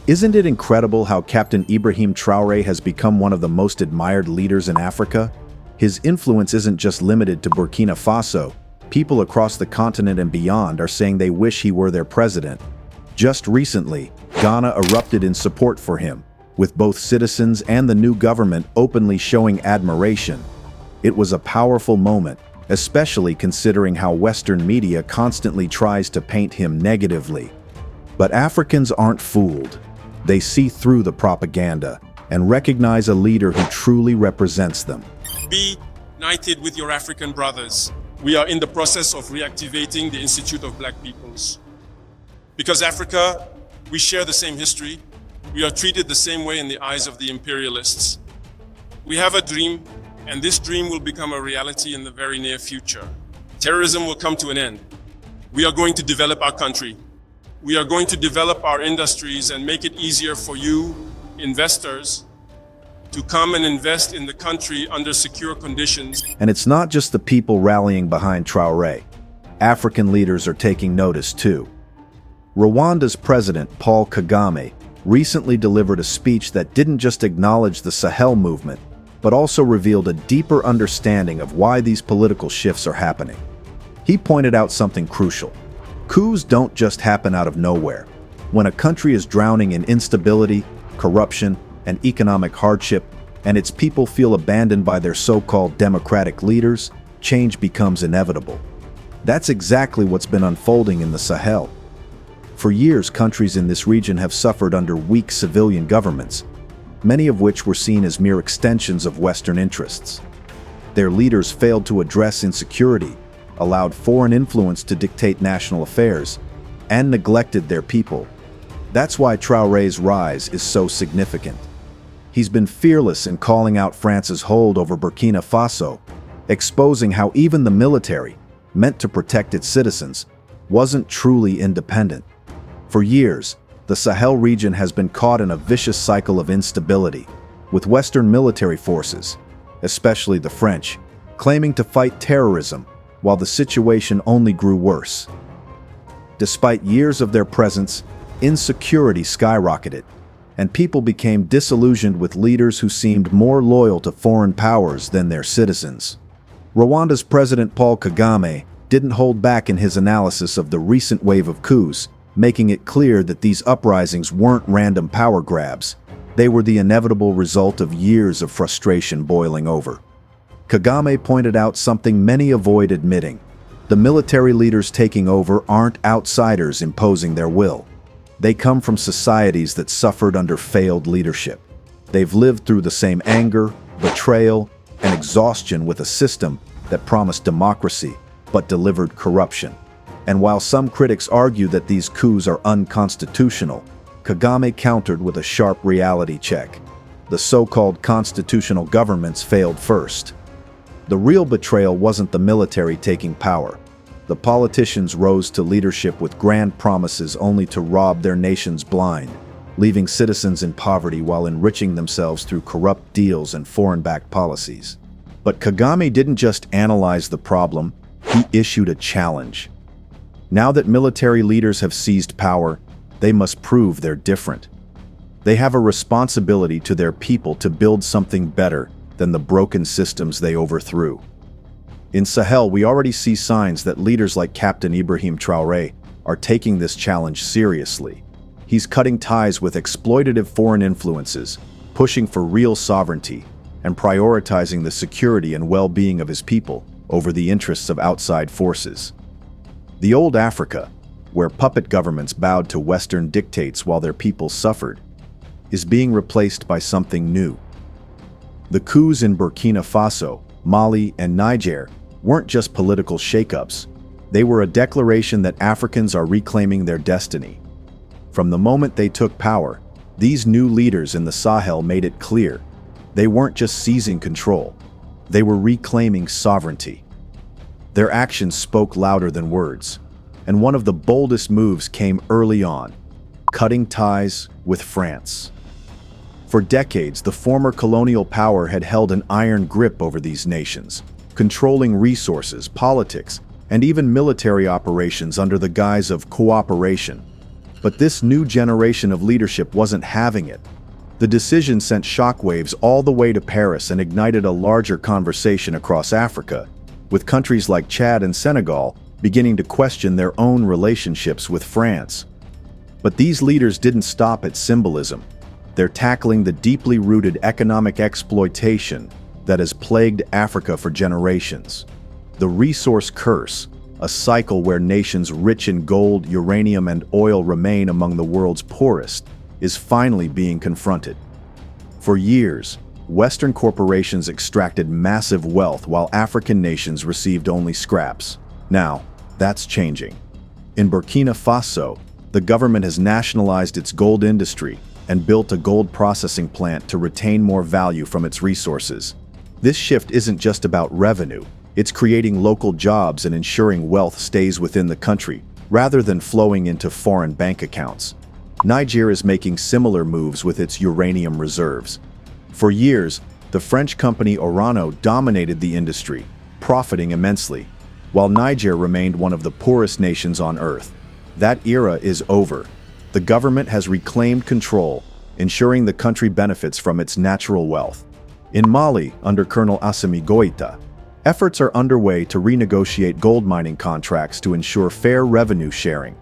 Isn't it incredible how Captain Ibrahim Traoré has become one of the most admired leaders in Africa? His influence isn't just limited to Burkina Faso. People across the continent and beyond are saying they wish he were their president. Just recently, Ghana erupted in support for him, with both citizens and the new government openly showing admiration. It was a powerful moment, especially considering how Western media constantly tries to paint him negatively. But Africans aren't fooled. They see through the propaganda and recognize a leader who truly represents them. Be united with your African brothers. We are in the process of reactivating the Institute of Black Peoples. Because Africa, we share the same history. We are treated the same way in the eyes of the imperialists. We have a dream, and this dream will become a reality in the very near future. Terrorism will come to an end. We are going to develop our country. We are going to develop our industries and make it easier for you, investors, to come and invest in the country under secure conditions. And it's not just the people rallying behind Traoré. African leaders are taking notice too. Rwanda's president, Paul Kagame, recently delivered a speech that didn't just acknowledge the Sahel movement, but also revealed a deeper understanding of why these political shifts are happening. He pointed out something crucial. Coups don't just happen out of nowhere. When a country is drowning in instability, corruption, and economic hardship, and its people feel abandoned by their so-called democratic leaders, change becomes inevitable. That's exactly what's been unfolding in the Sahel. For years, countries in this region have suffered under weak civilian governments, many of which were seen as mere extensions of Western interests. Their leaders failed to address insecurity, allowed foreign influence to dictate national affairs, and neglected their people. That's why Traoré's rise is so significant. He's been fearless in calling out France's hold over Burkina Faso, exposing how even the military, meant to protect its citizens, wasn't truly independent. For years, the Sahel region has been caught in a vicious cycle of instability, with Western military forces, especially the French, claiming to fight terrorism, while the situation only grew worse. Despite years of their presence, insecurity skyrocketed, and people became disillusioned with leaders who seemed more loyal to foreign powers than their citizens. Rwanda's President Paul Kagame didn't hold back in his analysis of the recent wave of coups, making it clear that these uprisings weren't random power grabs. They were the inevitable result of years of frustration boiling over. Kagame pointed out something many avoid admitting. The military leaders taking over aren't outsiders imposing their will. They come from societies that suffered under failed leadership. They've lived through the same anger, betrayal, and exhaustion with a system that promised democracy but delivered corruption. And while some critics argue that these coups are unconstitutional, Kagame countered with a sharp reality check. The so-called constitutional governments failed first. The real betrayal wasn't the military taking power. The politicians rose to leadership with grand promises only to rob their nations blind, leaving citizens in poverty while enriching themselves through corrupt deals and foreign-backed policies. But Kagame didn't just analyze the problem, he issued a challenge. Now that military leaders have seized power, they must prove they're different. They have a responsibility to their people to build something better than the broken systems they overthrew. In Sahel, we already see signs that leaders like Captain Ibrahim Traoré are taking this challenge seriously. He's cutting ties with exploitative foreign influences, pushing for real sovereignty, and prioritizing the security and well-being of his people over the interests of outside forces. The old Africa, where puppet governments bowed to Western dictates while their people suffered, is being replaced by something new. The coups in Burkina Faso, Mali, and Niger weren't just political shakeups. They were a declaration that Africans are reclaiming their destiny. From the moment they took power, these new leaders in the Sahel made it clear. They weren't just seizing control. They were reclaiming sovereignty. Their actions spoke louder than words, and one of the boldest moves came early on, cutting ties with France. For decades, the former colonial power had held an iron grip over these nations, controlling resources, politics, and even military operations under the guise of cooperation. But this new generation of leadership wasn't having it. The decision sent shockwaves all the way to Paris and ignited a larger conversation across Africa, with countries like Chad and Senegal beginning to question their own relationships with France. But these leaders didn't stop at symbolism. They're tackling the deeply rooted economic exploitation that has plagued Africa for generations. The resource curse, a cycle where nations rich in gold, uranium, and oil remain among the world's poorest, is finally being confronted. For years, Western corporations extracted massive wealth while African nations received only scraps. Now, that's changing. In Burkina Faso, the government has nationalized its gold industry and built a gold processing plant to retain more value from its resources. This shift isn't just about revenue, it's creating local jobs and ensuring wealth stays within the country, rather than flowing into foreign bank accounts. Niger is making similar moves with its uranium reserves. For years, the French company Orano dominated the industry, profiting immensely, while Niger remained one of the poorest nations on Earth. That era is over. The government has reclaimed control, ensuring the country benefits from its natural wealth. In Mali, under Colonel Assimi Goïta, efforts are underway to renegotiate gold mining contracts to ensure fair revenue sharing,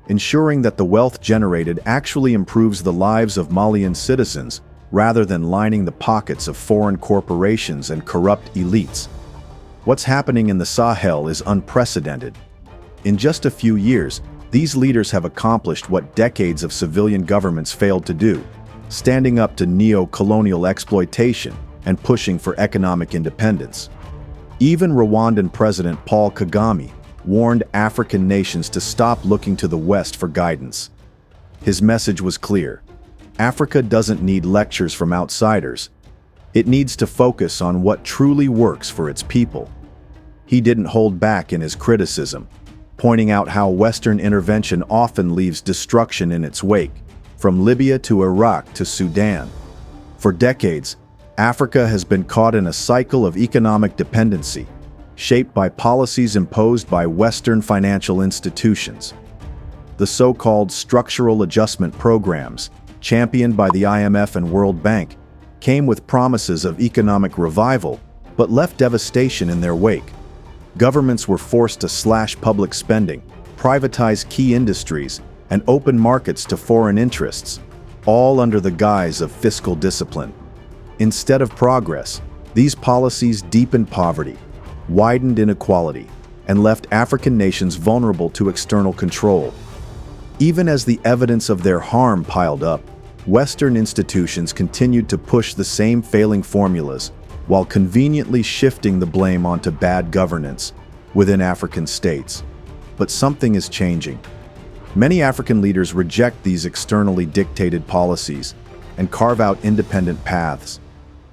ensuring that the wealth generated actually improves the lives of Malian citizens rather than lining the pockets of foreign corporations and corrupt elites. What's happening in the Sahel is unprecedented. In just a few years, these leaders have accomplished what decades of civilian governments failed to do, standing up to neo-colonial exploitation and pushing for economic independence. Even Rwandan President Paul Kagame warned African nations to stop looking to the West for guidance. His message was clear. Africa doesn't need lectures from outsiders. It needs to focus on what truly works for its people. He didn't hold back in his criticism, pointing out how Western intervention often leaves destruction in its wake, from Libya to Iraq to Sudan. For decades, Africa has been caught in a cycle of economic dependency, shaped by policies imposed by Western financial institutions. The so-called structural adjustment programs, championed by the IMF and World Bank, came with promises of economic revival, but left devastation in their wake. Governments were forced to slash public spending, privatize key industries, and open markets to foreign interests, all under the guise of fiscal discipline. Instead of progress, these policies deepened poverty, widened inequality, and left African nations vulnerable to external control. Even as the evidence of their harm piled up, Western institutions continued to push the same failing formulas while conveniently shifting the blame onto bad governance within African states. But something is changing. Many African leaders reject these externally dictated policies and carve out independent paths.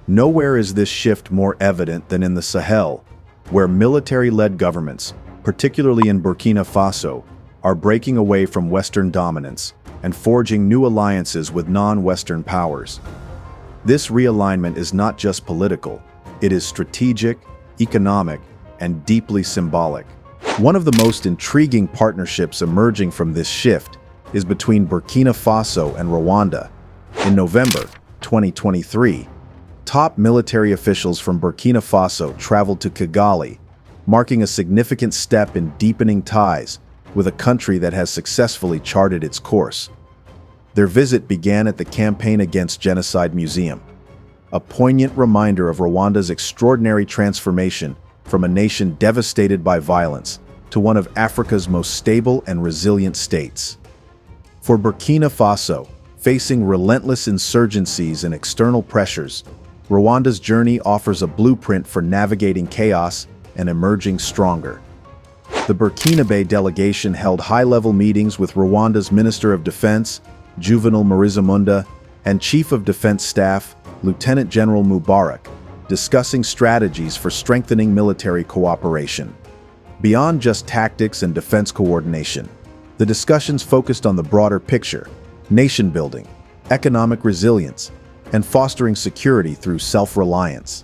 Nowhere is this shift more evident than in the Sahel, where military-led governments, particularly in Burkina Faso, are breaking away from Western dominance and forging new alliances with non-Western powers. This realignment is not just political, it is strategic, economic, and deeply symbolic. One of the most intriguing partnerships emerging from this shift is between Burkina Faso and Rwanda. In November 2023, top military officials from Burkina Faso traveled to Kigali, marking a significant step in deepening ties with a country that has successfully charted its course. Their visit began at the Campaign Against Genocide Museum, a poignant reminder of Rwanda's extraordinary transformation from a nation devastated by violence to one of Africa's most stable and resilient states. For Burkina Faso, facing relentless insurgencies and external pressures, Rwanda's journey offers a blueprint for navigating chaos and emerging stronger. The Burkinabe delegation held high-level meetings with Rwanda's Minister of Defense, Juvenal Marizamunda, and Chief of Defense Staff, Lieutenant General Mubarak, discussing strategies for strengthening military cooperation. Beyond just tactics and defense coordination, the discussions focused on the broader picture: nation-building, economic resilience, and fostering security through self-reliance.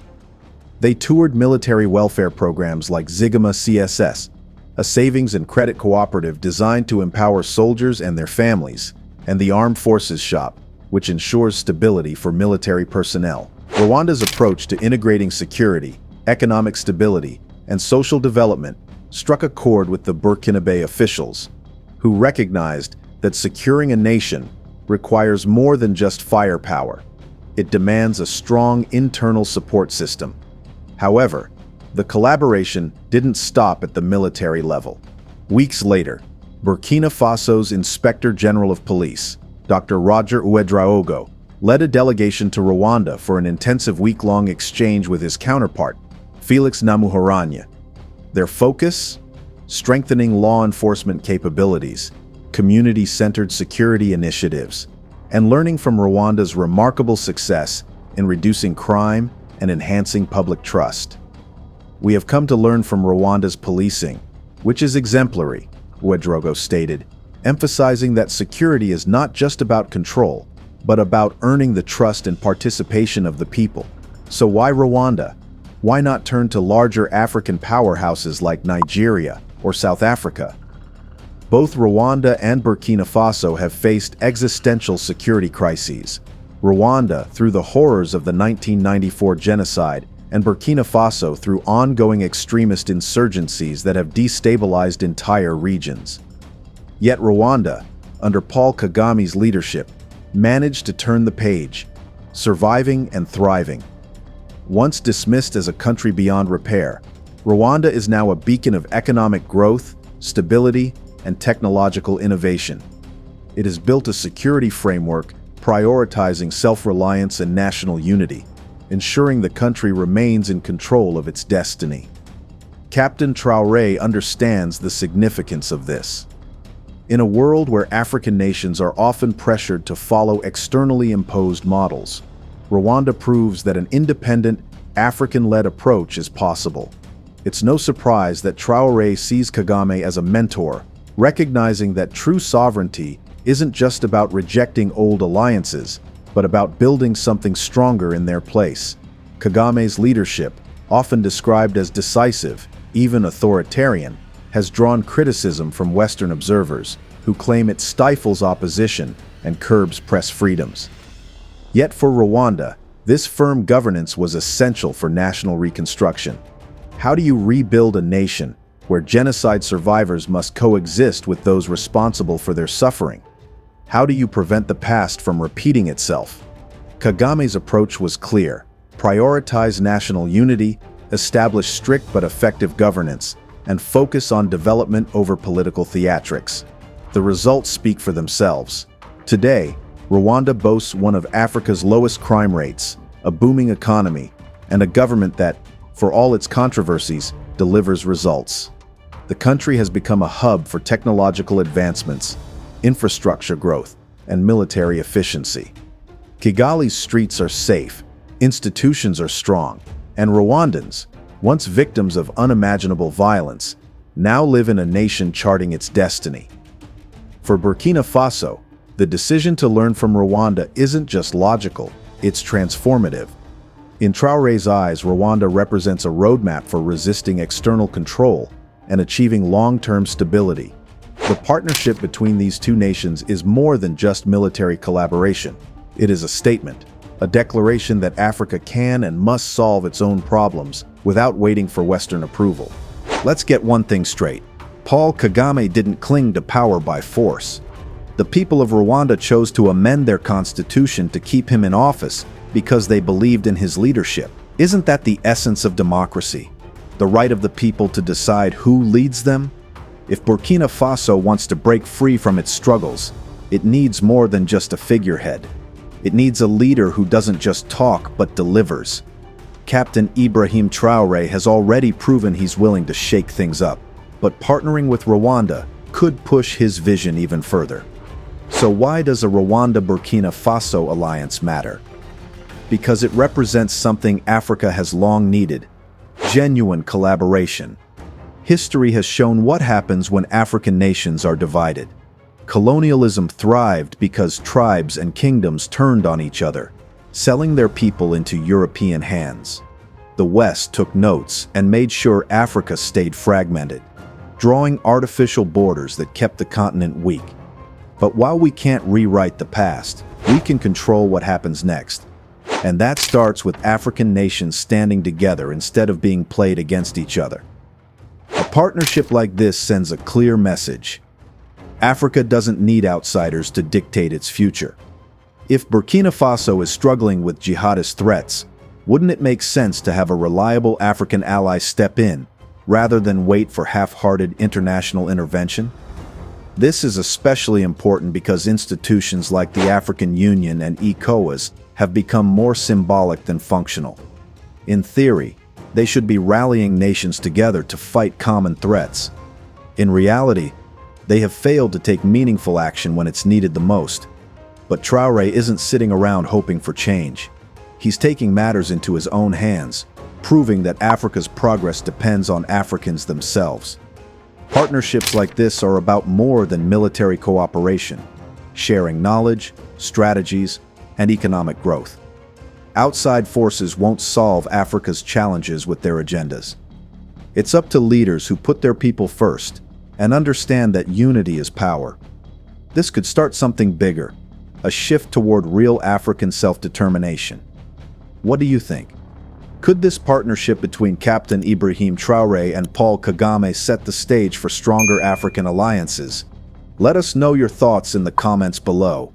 They toured military welfare programs like Zigama CSS, a savings and credit cooperative designed to empower soldiers and their families, and the Armed Forces Shop, which ensures stability for military personnel. Rwanda's approach to integrating security, economic stability, and social development struck a chord with the Burkinabe officials, who recognized that securing a nation requires more than just firepower. It demands a strong internal support system. However, the collaboration didn't stop at the military level. Weeks later, Burkina Faso's Inspector General of Police, Dr. Roger Ouedraogo, led a delegation to Rwanda for an intensive week-long exchange with his counterpart, Felix Namuhoranya. Their focus? Strengthening law enforcement capabilities, community-centered security initiatives, and learning from Rwanda's remarkable success in reducing crime and enhancing public trust. We have come to learn from Rwanda's policing, which is exemplary, Ouedraogo stated, emphasizing that security is not just about control, but about earning the trust and participation of the people. So why Rwanda? Why not turn to larger African powerhouses like Nigeria or South Africa? Both Rwanda and Burkina Faso have faced existential security crises. Rwanda through the horrors of the 1994 genocide, and Burkina Faso through ongoing extremist insurgencies that have destabilized entire regions. Yet Rwanda, under Paul Kagame's leadership, managed to turn the page, surviving and thriving. Once dismissed as a country beyond repair, Rwanda is now a beacon of economic growth, stability, and technological innovation. It has built a security framework prioritizing self-reliance and national unity, ensuring the country remains in control of its destiny. Captain Traoré understands the significance of this. In a world where African nations are often pressured to follow externally imposed models, Rwanda proves that an independent, African-led approach is possible. It's no surprise that Traoré sees Kagame as a mentor, recognizing that true sovereignty isn't just about rejecting old alliances, but about building something stronger in their place. Kagame's leadership, often described as decisive, even authoritarian, has drawn criticism from Western observers, who claim it stifles opposition and curbs press freedoms. Yet for Rwanda, this firm governance was essential for national reconstruction. How do you rebuild a nation where genocide survivors must coexist with those responsible for their suffering? How do you prevent the past from repeating itself? Kagame's approach was clear: prioritize national unity, establish strict but effective governance, and focus on development over political theatrics. The results speak for themselves. Today, Rwanda boasts one of Africa's lowest crime rates, a booming economy, and a government that, for all its controversies, delivers results. The country has become a hub for technological advancements, infrastructure growth, and military efficiency. Kigali's streets are safe, institutions are strong, and Rwandans, once victims of unimaginable violence, now live in a nation charting its destiny. For Burkina Faso, the decision to learn from Rwanda isn't just logical, it's transformative. In Traoré's eyes, Rwanda represents a roadmap for resisting external control and achieving long-term stability. The partnership between these two nations is more than just military collaboration. It is a statement, a declaration that Africa can and must solve its own problems without waiting for Western approval. Let's get one thing straight. Paul Kagame didn't cling to power by force. The people of Rwanda chose to amend their constitution to keep him in office because they believed in his leadership. Isn't that the essence of democracy? The right of the people to decide who leads them? If Burkina Faso wants to break free from its struggles, it needs more than just a figurehead. It needs a leader who doesn't just talk but delivers. Captain Ibrahim Traoré has already proven he's willing to shake things up, but partnering with Rwanda could push his vision even further. So why does a Rwanda-Burkina Faso alliance matter? Because it represents something Africa has long needed: genuine collaboration. History has shown what happens when African nations are divided. Colonialism thrived because tribes and kingdoms turned on each other, selling their people into European hands. The West took notes and made sure Africa stayed fragmented. drawing artificial borders that kept the continent weak. But while we can't rewrite the past, we can control what happens next. And that starts with African nations standing together instead of being played against each other. A partnership like this sends a clear message. Africa doesn't need outsiders to dictate its future. If Burkina Faso is struggling with jihadist threats, wouldn't it make sense to have a reliable African ally step in, rather than wait for half-hearted international intervention? This is especially important because institutions like the African Union and ECOWAS have become more symbolic than functional. In theory, they should be rallying nations together to fight common threats. In reality, they have failed to take meaningful action when it's needed the most. But Traoré isn't sitting around hoping for change. He's taking matters into his own hands, proving that Africa's progress depends on Africans themselves. Partnerships like this are about more than military cooperation, sharing knowledge, strategies, and economic growth. Outside forces won't solve Africa's challenges with their agendas. It's up to leaders who put their people first and understand that unity is power. This could start something bigger, a shift toward real African self-determination. What do you think? Could this partnership between Captain Ibrahim Traoré and Paul Kagame set the stage for stronger African alliances? Let us know your thoughts in the comments below.